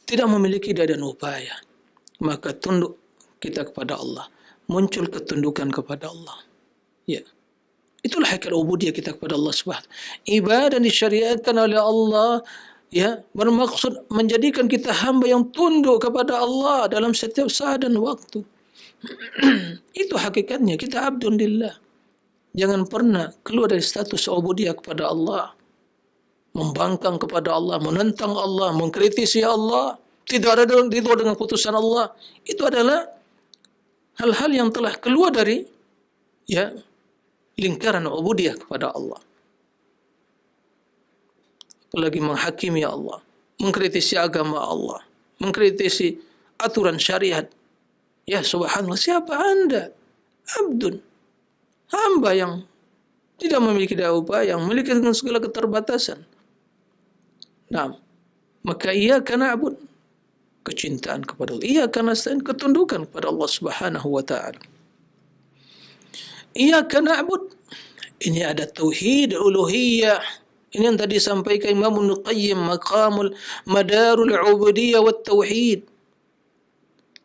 tidak memiliki daya dan upaya. Maka tunduk kita kepada Allah, muncul ketundukan kepada Allah. Ya, itulah hakikat ubudiyah kita kepada Allah Subhanahu. Ibadah disyariatkan oleh Allah, ya, bermaksud menjadikan kita hamba yang tunduk kepada Allah dalam setiap saat dan waktu. Itu hakikatnya, kita abdun lillah. Jangan pernah keluar dari status ubudiyah kepada Allah, membangkang kepada Allah, menentang Allah, mengkritisi Allah, tidak ada dengan putusan Allah. Itu adalah hal-hal yang telah keluar dari lingkaran ubudiyah kepada Allah. Apalagi menghakimi Allah, mengkritisi agama Allah, mengkritisi aturan syariat. Ya subhanallah, siapa Anda? Abdun, hamba yang tidak memiliki daya upaya, yang memiliki dengan segala keterbatasan. Nah, maka iyyaka na'bud, kecintaan kepada Allah. Iyyaka nasta'in, ketundukan kepada Allah Subhanahu wa taala. Iyyaka na'bud, ini ada tauhid uluhiyah. Ini yang tadi sampaikan Imam Ibnu Qayyim, maqamul madarul ubudiyah wat tauhid.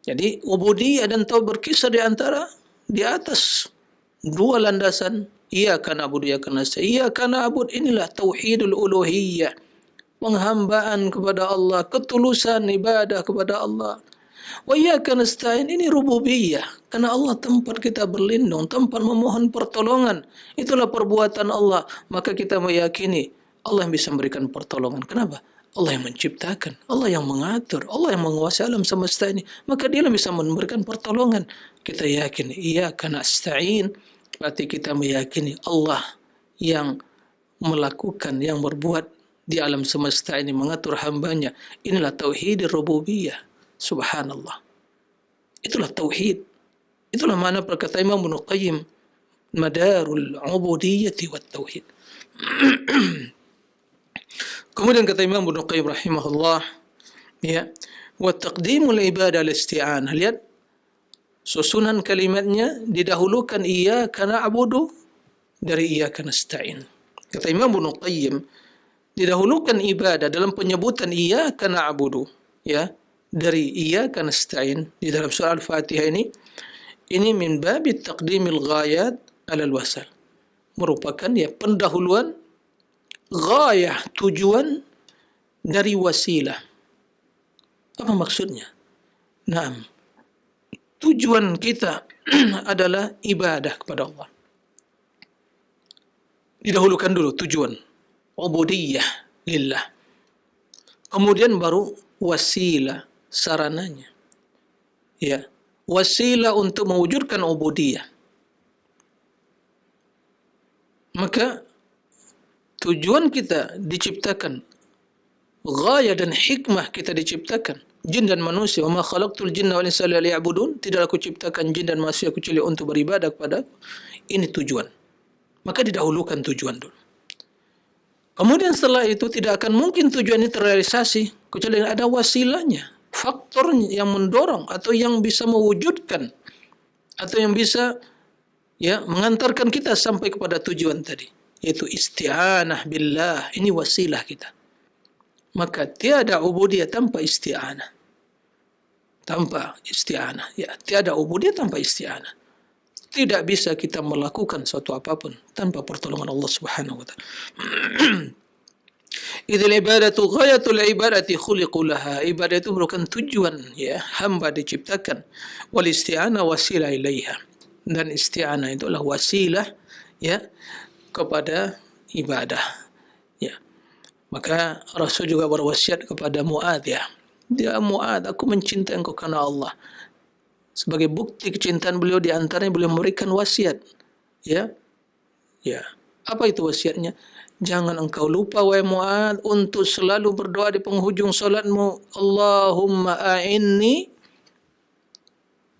Jadi ubudiyah dan tauhid berkisar di atas dua landasan. Iyyaka na'budu wa iyyaka nasta'in. Iyyaka na'bud, inilah tauhidul uluhiyah, penghambaan kepada Allah, ketulusan ibadah kepada Allah. Wa iyyaka nasta'in, ini rububiyah, karena Allah tempat kita berlindung, tempat memohon pertolongan. Itulah perbuatan Allah, maka kita meyakini Allah yang bisa memberikan pertolongan. Kenapa? Allah yang menciptakan, Allah yang mengatur, Allah yang menguasai alam semesta ini, maka Dia yang bisa memberikan pertolongan. Kita yakin iyyaka nasta'in, berarti kita meyakini Allah yang melakukan, yang berbuat di alam semesta ini, mengatur hambanya. Inilah tauhid rububiyah. Subhanallah, itulah tauhid. Itulah makna perkataan Imam Ibnu Qayyim, madarul ubudiyyati wat tauhid. Kemudian kata Imam Ibnu Qayyim rahimahullah, ya, wa taqdimul ibadah al-isti'anah. Lihat susunan kalimatnya, didahulukan iyyaka na'budu dari iyyaka nasta'in. Kata Imam Ibnu Qayyim, didahulukan ibadah dalam penyebutan iyyaka na'budu, ya, dari iyyaka nasta'in di dalam surah Al-Fatihah ini min babi taqdimil ghayat alal wasal, merupakan pendahuluan ghayah, tujuan dari wasilah. Apa maksudnya? Naam, tujuan kita adalah ibadah kepada Allah. Didahulukan dulu tujuan ubudiyah lillah, kemudian baru wasilah, sarananya. Ya, wasilah untuk mewujudkan ubudiyah. Maka tujuan kita diciptakan, ghayah dan hikmah kita diciptakan, jin dan manusia. Wa ma khalaqtul jinna wal insa illa liya'budun, tidaklah aku ciptakan jin dan manusia kecuali untuk beribadah kepada. Ini tujuan. Maka didahulukan tujuan dulu. Kemudian setelah itu tidak akan mungkin tujuan ini terrealisasi kecuali ada wasilahnya, faktor yang mendorong atau yang bisa mewujudkan atau yang bisa mengantarkan kita sampai kepada tujuan tadi, yaitu isti'anah billah. Ini wasilah kita. Maka tiada ubudiyah tanpa isti'anah. Tanpa isti'anah, ya, tiada ubudiyah tanpa isti'anah. Tidak bisa kita melakukan suatu apapun tanpa pertolongan Allah Subhanahu wa taala. Idzal ibadatu ghayatul ibadati khuliqu laha. Ibadah itu merupakan tujuan, ya, hamba diciptakan. Wal isti'anah wasilah ilaiha. Dan isti'anah itu adalah wasilah, ya, kepada ibadah. Ya. Maka Rasul juga berwasiat kepada Mu'adz, ya. Dia Mu'adz, aku mencintai engkau karena Allah. Sebagai bukti kecintaan beliau, di antaranya beliau memberikan wasiat. Ya. Ya. Apa itu wasiatnya? Jangan engkau lupa, wahai Mu'adz, untuk selalu berdoa di penghujung solatmu, Allahumma a'inni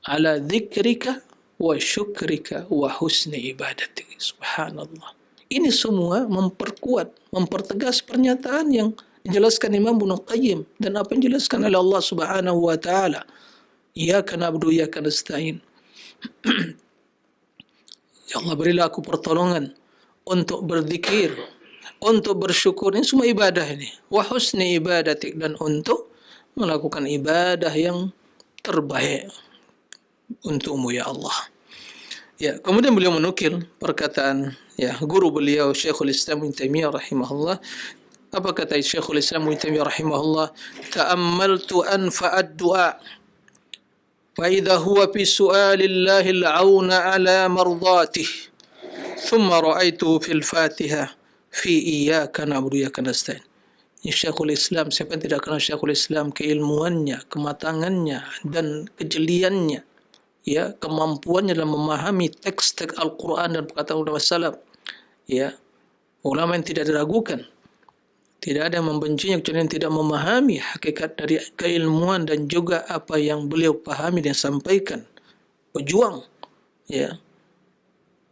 ala dzikrika wa syukrika wa husni ibadatik. Subhanallah. Ini semua memperkuat, mempertegas pernyataan yang dijelaskan Imam Ibnu Qayyim dan apa yang dijelaskan oleh Allah Subhanahu wa taala. Iyyaka na'budu wa iyyaka nasta'in. Ya Allah, berilah aku pertolongan untuk berzikir, untuk bersyukur. Ini semua ibadah ini. Wa husni ibadatik, dan untuk melakukan ibadah yang terbaik untukmu ya Allah. Ya, kemudian beliau menukil perkataan guru beliau Syekhul Islam Ibnu Taimiyah rahimahullah. Apa kata Syekhul Islam Ibnu Taimiyah rahimahullah? Ta'ammaltu anfa'ad du'a fa idza huwa fi su'alillahi al-'auna 'ala mardatih. Thumma ra'aitu fil Fatihah fi iyyaka na'budu wa iyyaka nasta'in. Syekhul Islam, siapa yang tidak kenal Syekhul Islam, keilmuannya, kematangannya dan kejeliannya, ya, kemampuannya dalam memahami teks-teks Al-Quran dan perkataan ulama salaf, ya, ulama yang tidak diragukan, tidak ada yang membencinya kecuali yang tidak memahami hakikat dari keilmuan dan juga apa yang beliau pahami dan sampaikan, berjuang, ya.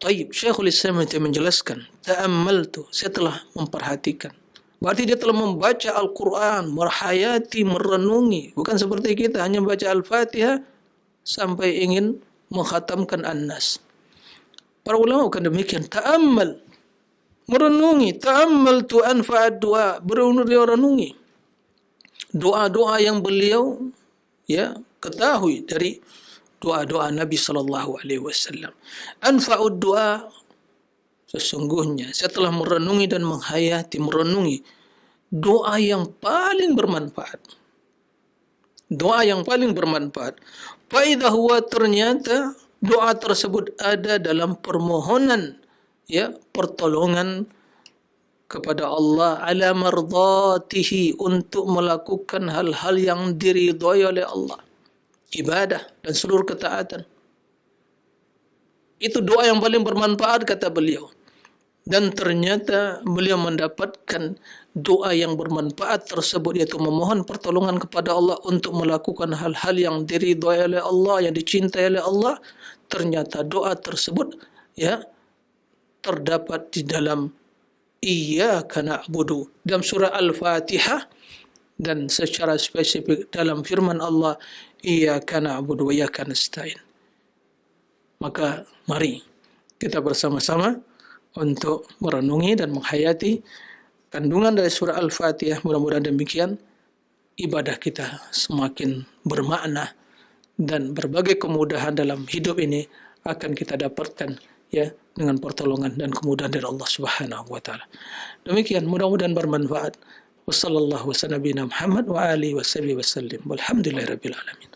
Taib, Syekhul Islam itu menjelaskan, ta'ammaltu, saya telah memperhatikan. Berarti dia telah membaca Al-Quran, merhayati, merenungi, bukan seperti kita hanya baca Al-Fatihah sampai ingin menghatamkan An-Nas. Para ulama bukan demikian. Ta'ammal, merenungi. Ta'ammal tu anfa'ad doa, merenungi doa-doa yang beliau ketahui dari doa-doa Nabi sallallahu alaihi wasallam. Anfa'ud doa, sesungguhnya saya telah merenungi dan menghayati, merenungi doa yang paling bermanfaat. Doa yang paling bermanfaat. Faidah huwa, ternyata doa tersebut ada dalam permohonan, ya, pertolongan kepada Allah ala mardatihi, untuk melakukan hal-hal yang diridhai oleh Allah, ibadah dan seluruh ketaatan. Itu doa yang paling bermanfaat, kata beliau. Dan ternyata beliau mendapatkan doa yang bermanfaat tersebut, yaitu memohon pertolongan kepada Allah untuk melakukan hal-hal yang diridhai oleh Allah, yang dicintai oleh Allah. Ternyata doa tersebut, ya, terdapat di dalam Iyyaka na'budu, dalam surah Al-Fatihah, dan secara spesifik dalam firman Allah, Iyyaka na'budu wa iyyaka nasta'in. Maka mari kita bersama-sama untuk merenungi dan menghayati kandungan dari surah Al-Fatihah. Mudah-mudahan demikian ibadah kita semakin bermakna dan berbagai kemudahan dalam hidup ini akan kita dapatkan, ya, dengan pertolongan dan kemudahan dari Allah Subhanahu wa taala. Demikian, mudah-mudahan bermanfaat. Wassallallahu wasallam Muhammad wa alihi wasallam. Walhamdulillahirabbil alamin.